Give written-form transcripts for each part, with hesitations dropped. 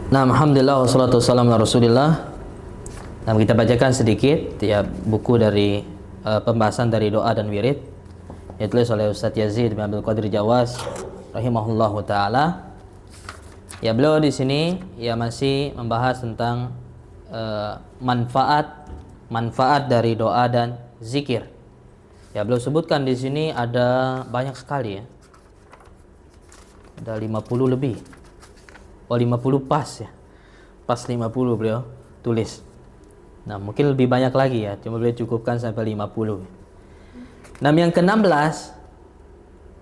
Nah, alhamdulillah wassalatu wassalamu ala Rasulillah. Nah, kita bacakan sedikit ya buku dari pembahasan dari doa dan wirid yang ditulis oleh Ustaz Yazid bin Abdul Qadir Jawas rahimahullahu taala. Ya, beliau di sini ya masih membahas tentang manfaat dari doa dan zikir. Ya, beliau sebutkan di sini ada banyak sekali ya. Ada 50 lebih. Oh, 50 pas ya. Pas 50 beliau tulis. Nah, mungkin lebih banyak lagi ya. Cuma beliau cukupkan sampai 50. Nah, yang ke-16.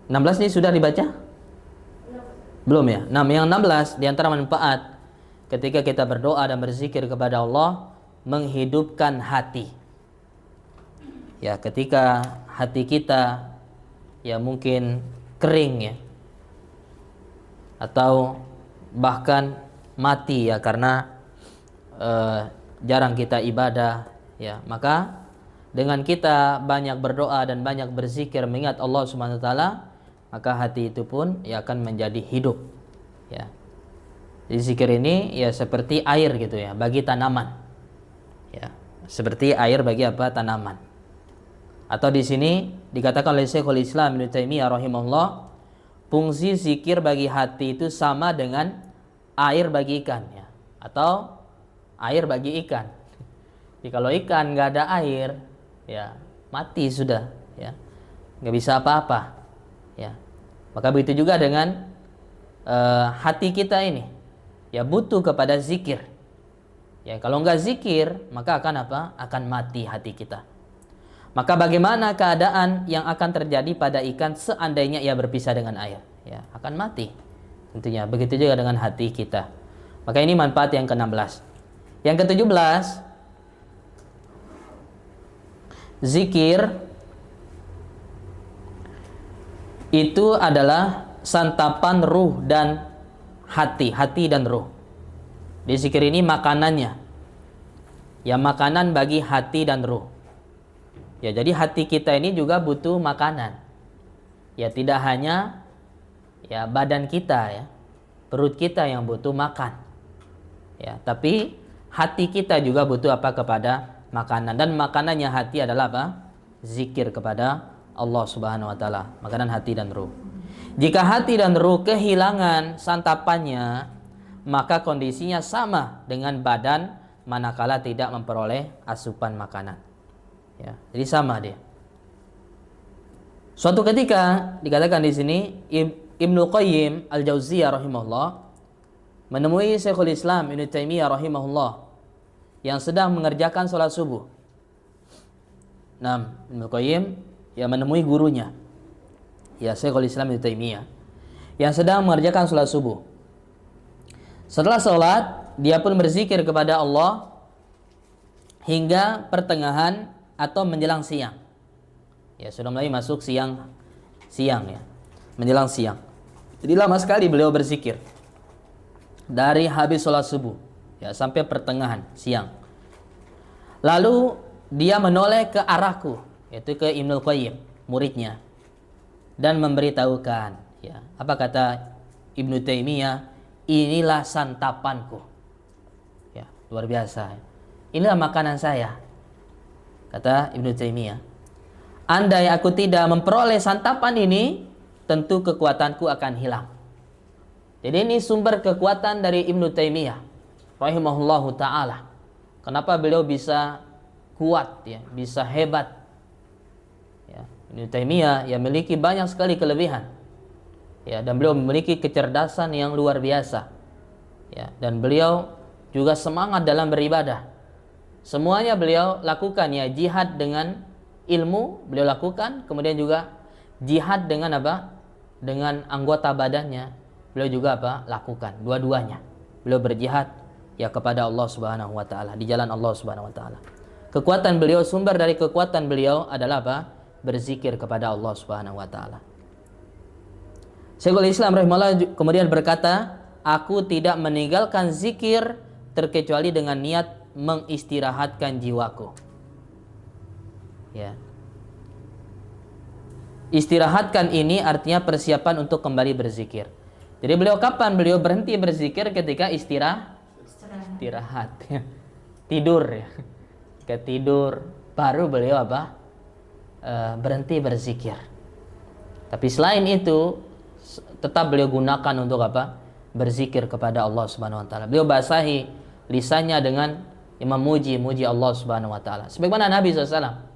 16 ini sudah dibaca? Belum ya? Nah, yang 16 di antara manfaat ketika kita berdoa dan berzikir kepada Allah, menghidupkan hati. Ya, ketika hati kita ya mungkin kering ya. Atau bahkan mati ya karena jarang kita ibadah ya, maka dengan kita banyak berdoa dan banyak berzikir mengingat Allah Subhanahu wa taala, maka hati itu pun ya akan menjadi hidup ya. Jadi zikir ini ya seperti air gitu ya bagi tanaman ya, seperti air bagi apa? Tanaman. Atau di sini dikatakan oleh Syekhul Islam Ibnu Taimiyah rahimahullah, fungsi zikir bagi hati itu sama dengan air bagi ikan ya, atau air bagi ikan. Jadi kalau ikan nggak ada air ya mati sudah ya, nggak bisa apa-apa ya. Maka begitu juga dengan hati kita ini ya butuh kepada zikir ya. Kalau nggak zikir maka akan apa? Akan mati hati kita. Maka bagaimana keadaan yang akan terjadi pada ikan seandainya ia berpisah dengan air ya? Akan mati tentunya. Begitu juga dengan hati kita. Maka ini manfaat yang ke-16. Yang ke-17, zikir itu adalah santapan ruh dan hati dan ruh. Di zikir ini makanannya ya, makanan bagi hati dan ruh. Ya, jadi hati kita ini juga butuh makanan. Ya, tidak hanya ya badan kita ya, perut kita yang butuh makan. Ya, tapi hati kita juga butuh apa? Kepada makanan. Dan makanannya hati adalah apa? Zikir kepada Allah Subhanahu wa taala. Makanan hati dan ruh. Jika hati dan ruh kehilangan santapannya, maka kondisinya sama dengan badan manakala tidak memperoleh asupan makanan. Ya, jadi sama dia. Suatu ketika dikatakan di sini Ibnu Qayyim Al-Jauziyah rahimahullah menemui Syekhul Islam Ibnu Taimiyah rahimahullah yang sedang mengerjakan sholat subuh. Nah, Ibnu Qayyim yang menemui gurunya ya Syekhul Islam Ibnu Taimiyah yang sedang mengerjakan sholat subuh. Setelah sholat, dia pun berzikir kepada Allah hingga pertengahan atau menjelang siang. Ya, sudah mulai masuk siang ya. Menjelang siang. Jadi lama sekali beliau berzikir. Dari habis sholat subuh ya sampai pertengahan siang. Lalu dia menoleh ke arahku, yaitu ke Ibnu Qayyim, muridnya, dan memberitahukan ya, apa kata Ibnu Taimiyah, inilah santapanku. Ya, luar biasa. Inilah makanan saya. Kata Ibnu Taimiyah, andai aku tidak memperoleh santapan ini, tentu kekuatanku akan hilang. Jadi ini sumber kekuatan dari Ibnu Taimiyah rahimahullahu taala. Kenapa beliau bisa kuat ya, bisa hebat? Ya, Ibnu Taimiyah yang memiliki banyak sekali kelebihan. Ya, dan beliau memiliki kecerdasan yang luar biasa. Ya, dan beliau juga semangat dalam beribadah. Semuanya beliau lakukan ya, jihad dengan ilmu beliau lakukan, kemudian juga jihad dengan apa? Dengan anggota badannya beliau juga apa? Lakukan dua-duanya. Beliau berjihad ya kepada Allah Subhanahu wa taala, di jalan Allah Subhanahu wa taala. Kekuatan beliau, sumber dari kekuatan beliau adalah apa? Berzikir kepada Allah Subhanahu wa taala. Syekhul Islam rahimahullah kemudian berkata, aku tidak meninggalkan zikir terkecuali dengan niat mengistirahatkan jiwaku. Ya. Istirahatkan ini artinya persiapan untuk kembali berzikir. Jadi beliau kapan beliau berhenti berzikir? Ketika istirahat, tidur ya. Ketika tidur baru beliau apa? Berhenti berzikir. Tapi selain itu tetap beliau gunakan untuk apa? Berzikir kepada Allah Subhanahu wa taala. Beliau basahi lisannya dengan memuji Allah Subhanahu wa taala. Sebagaimana Nabi SAW.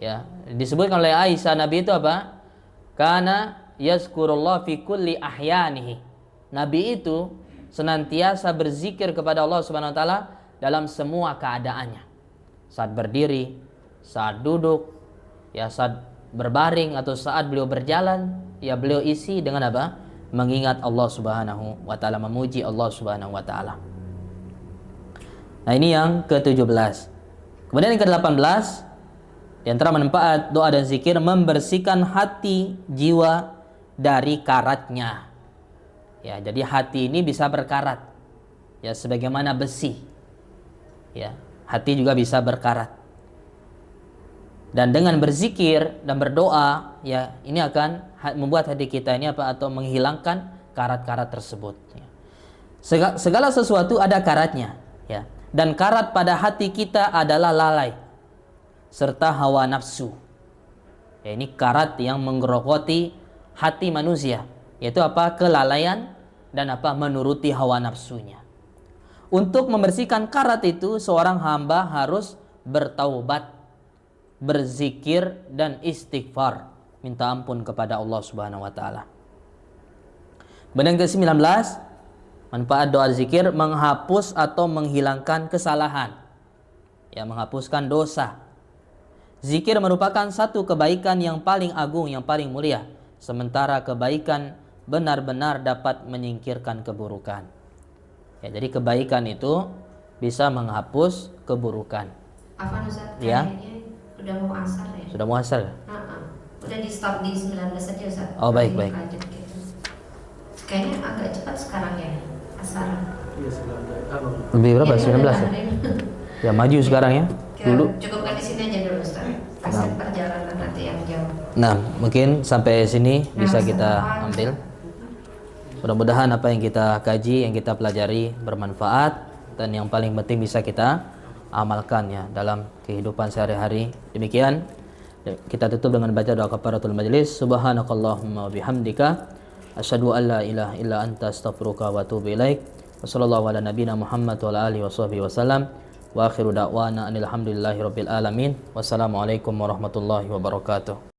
Ya, disebutkan oleh Aisyah, Nabi itu apa? Kana yazkurullah fi kulli ahyanihi. Nabi itu senantiasa berzikir kepada Allah Subhanahu wa taala dalam semua keadaannya. Saat berdiri, saat duduk, ya saat berbaring atau saat beliau berjalan, ya beliau isi dengan apa? Mengingat Allah Subhanahu wa taala, memuji Allah Subhanahu wa taala. Nah, ini yang ke-17. Kemudian yang ke-18, di antara manfaat doa dan zikir membersihkan hati jiwa dari karatnya. Ya, jadi hati ini bisa berkarat. Ya, sebagaimana besi. Ya, hati juga bisa berkarat. Dan dengan berzikir dan berdoa, ya, ini akan membuat hati kita ini apa? Atau menghilangkan karat-karat tersebut. Ya. Segala sesuatu ada karatnya, ya. Dan karat pada hati kita adalah lalai serta hawa nafsu. Ya, ini karat yang menggerogoti hati manusia, yaitu apa? Kelalaian dan apa? Menuruti hawa nafsunya. Untuk membersihkan karat itu, seorang hamba harus bertaubat, berzikir dan istighfar, minta ampun kepada Allah Subhanahu wa taala. Kemudian ke-19, manfaat doa zikir menghapus atau menghilangkan kesalahan. Ya, menghapuskan dosa. Zikir merupakan satu kebaikan yang paling agung, yang paling mulia. Sementara kebaikan benar-benar dapat menyingkirkan keburukan. Ya, jadi kebaikan itu bisa menghapus keburukan. Apa Ustaz? Ya. Kayaknya udah mau asar ya? Sudah mau asar? Udah di stop di 19 saja Ustaz. Oh, baik. Gitu. Kayaknya agak cepat sekarang ya asar. Iya, Lebih berapa? 19 ya? Ya, maju sekarang ya. Dulu. Cukupkan di sini aja dulu Ustaz. Asar perjalanan nanti yang jauh. Nah, mungkin sampai sini bisa kita ambil. Mudah-mudahan apa yang kita kaji, yang kita pelajari bermanfaat dan yang paling penting bisa kita amalkan ya dalam kehidupan sehari-hari. Demikian kita tutup dengan baca doa kafaratul majlis. Subhanakallahumma wa bihamdika asyhadu an la ilaha illa anta astaghfiruka wa atubu ilaik. Wassallallahu ala nabiyyina Muhammad wa ala alihi washabbihi wasallam. Wa akhiru da'wana alhamdulillahi rabbil alamin. Wassalamualaikum warahmatullahi wabarakatuh.